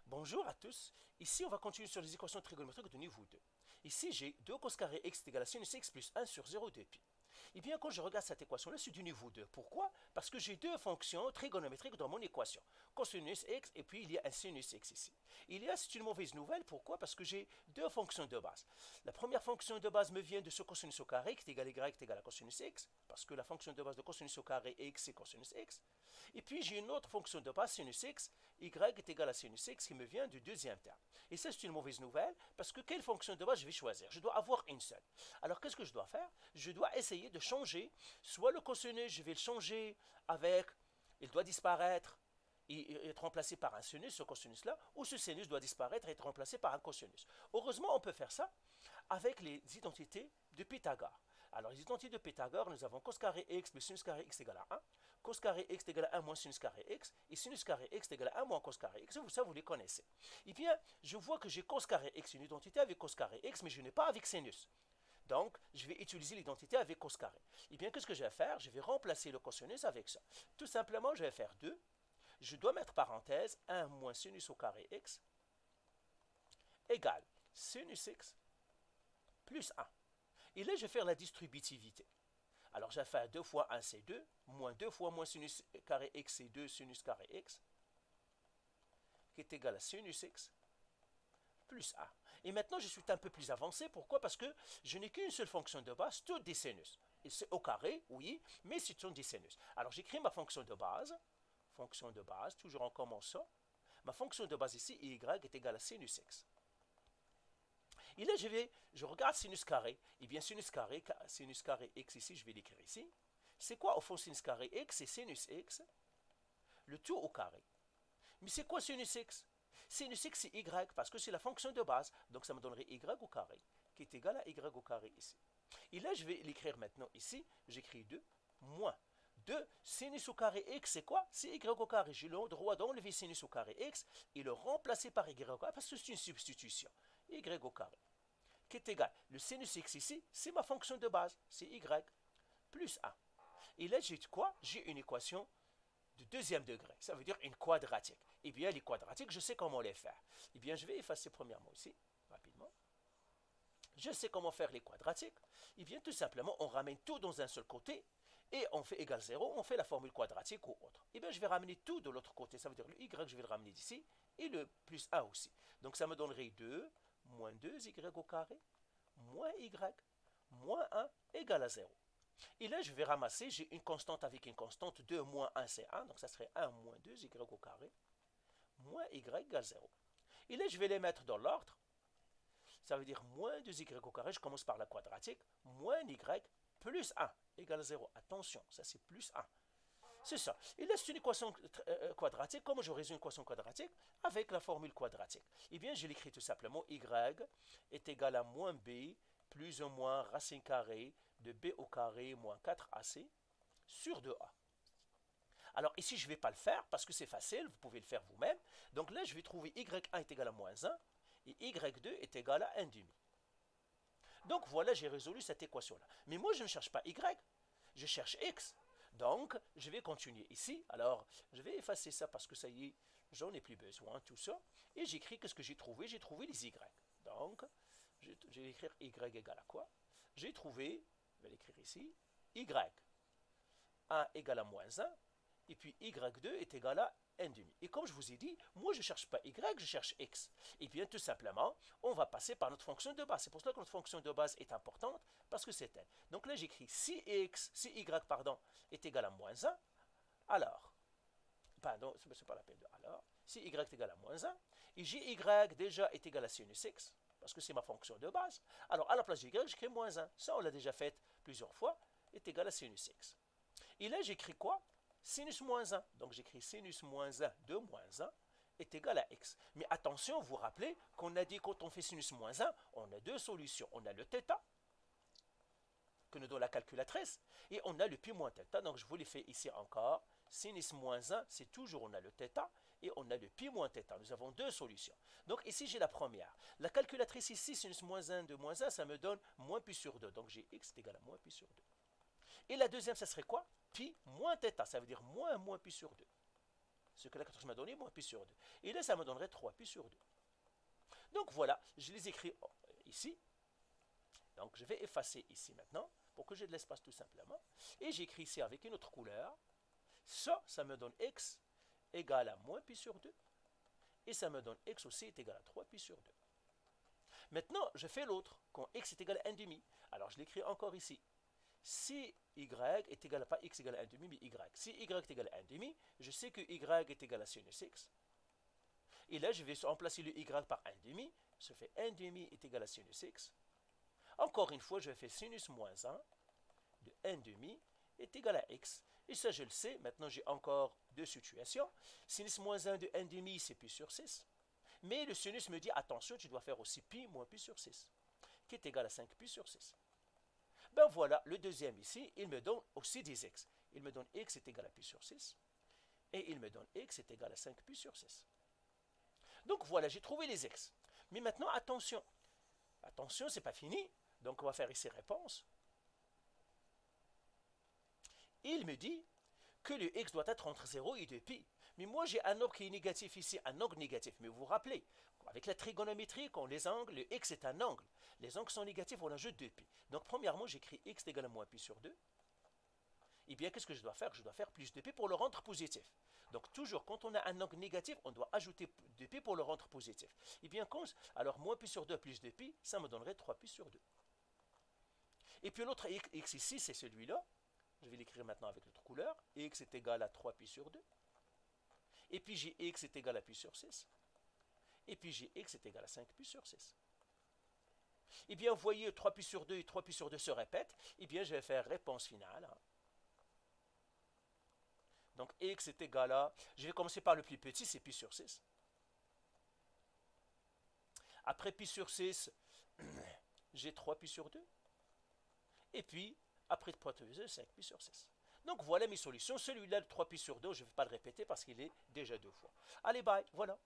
Bonjour à tous. Ici, on va continuer sur les équations trigonométriques de niveau 2. Ici, j'ai 2 cos carré x est égal à sinus x plus 1 sur 0 de pi. Et bien, quand je regarde cette équation-là, c'est du niveau 2. Pourquoi? Parce que j'ai deux fonctions trigonométriques dans mon équation. Cosinus x et puis il y a un sinus x ici. C'est une mauvaise nouvelle. Pourquoi? Parce que j'ai deux fonctions de base. La première fonction de base me vient de ce cosinus au carré qui est égal à y est égal à cosinus x. Parce que la fonction de base de cosinus au carré x, c'est cosinus x. Et puis, j'ai une autre fonction de base, sinus x. Y est égal à sinus x qui me vient du deuxième terme. Et ça, c'est une mauvaise nouvelle parce que quelle fonction de base je vais choisir? Je dois avoir une seule. Alors, qu'est-ce que je dois faire? Je dois essayer de changer. Soit le cosinus, je vais le changer avec, il doit disparaître et être remplacé par un sinus, ce cosinus-là, ou ce sinus doit disparaître et être remplacé par un cosinus. Heureusement, on peut faire ça avec les identités de Pythagore. Alors, les identités de Pythagore, nous avons cos carré x plus sinus carré x égale à 1, cos carré x est égal à 1 moins sinus carré x, et sinus carré x est égal à 1 moins cos carré x. Ça, vous les connaissez. Et bien, je vois que j'ai cos carré x, une identité avec cos carré x, mais je n'ai pas avec sinus. Donc, je vais utiliser l'identité avec cos carré. Et bien, qu'est-ce que je vais faire? Je vais remplacer le cosinus avec ça. Tout simplement, je vais faire 2. Je dois mettre parenthèse 1 moins sinus au carré x égale sinus x plus 1. Et là, je vais faire la distributivité. Alors, je vais faire 2 fois 1, c'est 2, moins 2 fois moins sinus carré x, c'est 2 sinus carré x, qui est égal à sinus x plus 1. Et maintenant, je suis un peu plus avancé. Pourquoi? Parce que je n'ai qu'une seule fonction de base, toutes des sinus. Et c'est au carré, oui, mais ce sont des sinus. Alors, j'écris ma fonction de base, toujours en commençant. Ma fonction de base ici, y est égal à sinus x. Et là, je regarde sinus carré. Eh bien, sinus carré x ici, je vais l'écrire ici. C'est quoi au fond sinus carré x? C'est sinus x, le tout au carré. Mais c'est quoi sinus x? Sinus x, c'est y, parce que c'est la fonction de base. Donc, ça me donnerait y au carré, qui est égal à y au carré ici. Et là, je vais l'écrire maintenant ici. J'écris 2 moins 2 sinus au carré x, c'est quoi? C'est y au carré. J'ai le droit d'enlever sinus au carré x et le remplacer par y au carré, parce que c'est une substitution. Y au carré, qui est égal. Le sinus x ici, c'est ma fonction de base. C'est y plus 1. Et là, j'ai quoi? J'ai une équation de deuxième degré. Ça veut dire une quadratique. Eh bien, les quadratiques, je sais comment les faire. Eh bien, je vais effacer premièrement ici, rapidement. Je sais comment faire les quadratiques. Eh bien, tout simplement, on ramène tout dans un seul côté et on fait égal 0, on fait la formule quadratique ou autre. Eh bien, je vais ramener tout de l'autre côté. Ça veut dire le y, je vais le ramener d'ici et le plus 1 aussi. Donc, ça me donnerait 2 moins 2y au carré moins y moins 1 égale à 0. Et là, je vais ramasser, j'ai une constante avec une constante, 2 moins 1, c'est 1, donc ça serait 1 moins 2y au carré, moins y égale 0. Et là, je vais les mettre dans l'ordre. Ça veut dire moins 2y au carré, je commence par la quadratique, moins y plus 1 égale 0. Attention, ça c'est plus 1. C'est ça. Et là, c'est une équation quadratique. Comment je résous une équation quadratique? Avec la formule quadratique. Eh bien, je l'écris tout simplement. Y est égal à moins b plus ou moins racine carrée de b au carré moins 4ac sur 2a. Alors ici, je ne vais pas le faire parce que c'est facile. Vous pouvez le faire vous-même. Donc là, je vais trouver y1 est égal à moins 1 et y2 est égal à 1 demi. Donc voilà, j'ai résolu cette équation-là. Mais moi, je ne cherche pas y, je cherche x. Donc, je vais continuer ici. Alors, je vais effacer ça parce que ça y est, j'en ai plus besoin, tout ça. Et j'écris qu'est-ce que j'ai trouvé? J'ai trouvé les y. Donc, je vais écrire y égale à quoi? J'ai trouvé, je vais l'écrire ici, y. 1 égale à moins 1. Et puis y2 est égal à 1 demi. Et comme je vous ai dit, moi je ne cherche pas y, je cherche x. Et bien tout simplement, on va passer par notre fonction de base. C'est pour cela que notre fonction de base est importante, parce que c'est elle. Donc là j'écris si y est égal à moins 1, alors, pardon, ce n'est pas la peine de alors, si y est égal à moins 1, et gy déjà est égal à sinus x, parce que c'est ma fonction de base. Alors à la place de y, j'écris moins 1. Ça on l'a déjà fait plusieurs fois, est égal à sinus x. Et là j'écris quoi? Sinus moins 1. Donc j'écris sinus moins 1 de moins 1 est égal à x. Mais attention, vous vous rappelez qu'on a dit quand on fait sinus moins 1, on a deux solutions. On a le θ, que nous donne la calculatrice, et on a le pi moins θ. Donc je vous l'ai fait ici encore. Sinus moins 1, c'est toujours on a le θ, et on a le pi moins θ. Nous avons deux solutions. Donc ici j'ai la première. La calculatrice ici, sinus moins 1 de moins 1, ça me donne moins pi sur 2. Donc j'ai x est égal à moins pi sur 2. Et la deuxième, ça serait quoi? Pi moins θ, ça veut dire moins pi sur 2. ce que la quatrième m'a donné, moins pi sur 2. Et là, ça me donnerait 3 pi sur 2. Donc voilà, je les écris ici. Donc je vais effacer ici maintenant, pour que j'ai de l'espace tout simplement. Et j'écris ici avec une autre couleur. Ça me donne x égale à moins pi sur 2. Et ça me donne x aussi est égal à 3 pi sur 2. Maintenant, je fais l'autre, quand x est égal à 1 demi. Alors je l'écris encore ici. Si y est égal à pas x égale à 1 demi, mais y. Si y est égal à 1 demi, je sais que y est égal à sinus x. Et là, je vais remplacer le y par 1 demi. Ça fait 1 demi est égal à sinus x. Encore une fois, je fais sinus moins 1 de 1 demi est égal à x. Et ça, je le sais. Maintenant, j'ai encore deux situations. Sinus moins 1 de 1 demi, c'est pi sur 6. Mais le sinus me dit, attention, tu dois faire aussi pi moins pi sur 6, qui est égal à 5 pi sur 6. Ben voilà, le deuxième ici, il me donne aussi des x. Il me donne x est égal à pi sur 6. Et il me donne x est égal à 5 pi sur 6. Donc voilà, j'ai trouvé les x. Mais maintenant, attention. Attention, c'est pas fini. Donc on va faire ici réponse. Il me dit que le x doit être entre 0 et 2 pi. Mais moi, j'ai un nombre qui est négatif ici, un angle négatif. Mais vous vous rappelez, avec la trigonométrie, quand les angles, le x est un angle. Les angles sont négatifs, on ajoute 2 pi. Donc premièrement, j'écris x est égal à moins pi sur 2. Eh bien, qu'est-ce que je dois faire? Je dois faire plus de pi pour le rendre positif. Donc toujours, quand on a un angle négatif, on doit ajouter 2 pi pour le rendre positif. Eh bien, alors moins pi sur 2 plus 2 pi, ça me donnerait 3 pi sur 2. Et puis l'autre x ici, c'est celui-là. Je vais l'écrire maintenant avec l'autre couleur. X est égal à 3 pi sur 2. Et puis j'ai x est égal à pi sur 6. Et puis j'ai x est égal à 5 pi sur 6. Eh bien, vous voyez, 3 pi sur 2 et 3 pi sur 2 se répètent. Eh bien, je vais faire réponse finale. Donc, x est égal à... Je vais commencer par le plus petit, c'est pi sur 6. Après pi sur 6, j'ai 3 pi sur 2. Et puis, après 3 pi sur 2, 5 pi sur 6. Donc, voilà mes solutions. Celui-là, de 3 pi sur 2, je ne vais pas le répéter parce qu'il est déjà deux fois. Allez, bye, voilà.